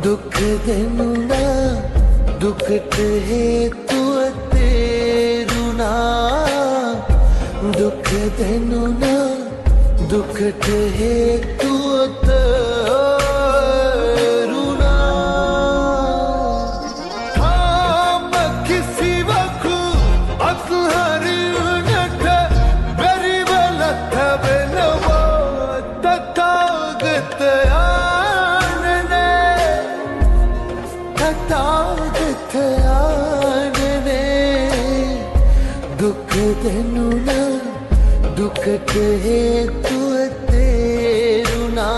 दुख देनुना दुखट हेतुव तेरुना दुख देनुना दुखट हेतुव तेरुना हम किसी वकु अतहरियुनट बेरिवलत बेनवा तथागत तथागत आनने दुख देनुना दुखट हेतुव तेरुना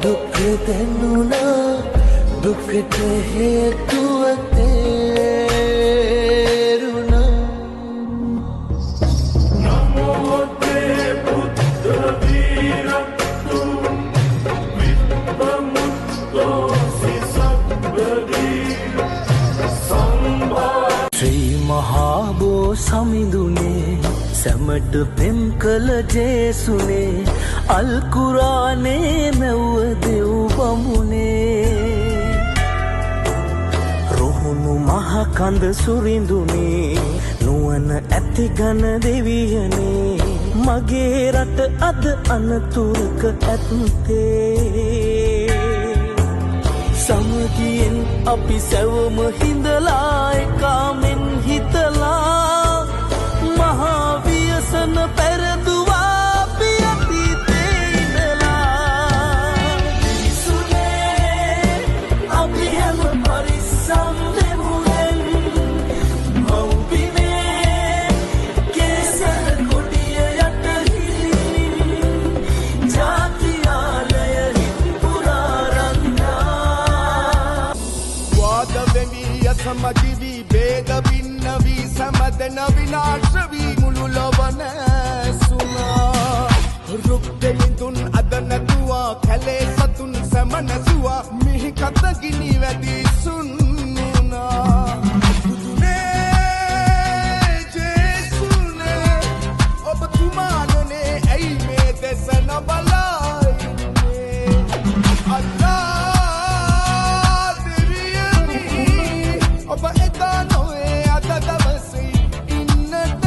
दुख देनुना दुखट हेतुव तेरुना नमो ते बुद्ध वीरत्तु विद्वमुक्तो श्री महाबो समिंदुने සැමට පෙම් කළ ජේසුනේ අල් කුරානේ මැව්ව දෙව් බමුණේ රොහුණු මහ කඳ සුරිඳුනේ නුවණ ඇති ඝන දෙවියනේ මගේ රට අද අනතුරක ඇත්තේ සමගියෙන් අපි සැවම හිඳලා එකාමෙන් හිතලා මහා වියසන පෙරදුවා අපි අතීතේ ඉඳලා විසුනේ අපි හැම පරිස්සම් දෙමුෙන් මව්බිමේ කේසර කොටිය යට හිලින් ජාතියාලය හිපුරාරන්නා වාද වෙමි අසමගිවි ભેද බින්න වී සමදන විනාශ වී මුළු ලොවන සුනා රුක්දෙලිඳුන් අද නැතුවා කැලේ සතුන් සමනසුවා මිහි කත ගිනි වැඩි සුන්නුනා බුදුනේ ජේසුනේ ඔබ තුමානනේ ඇයි මේ දෙස නොබලායිනේ අල්ලා දෙවියනි ඔබ එදා නොවේ අද දවසේ ඉන්නට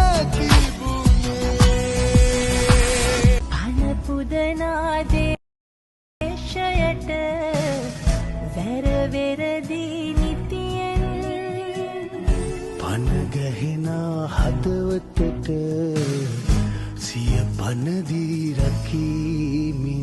තිබුණේ අනපුදනා දේශයට වැරවෙරදී නිතියෙන් පනගහෙන හදවතට සිය පනදී රකීමි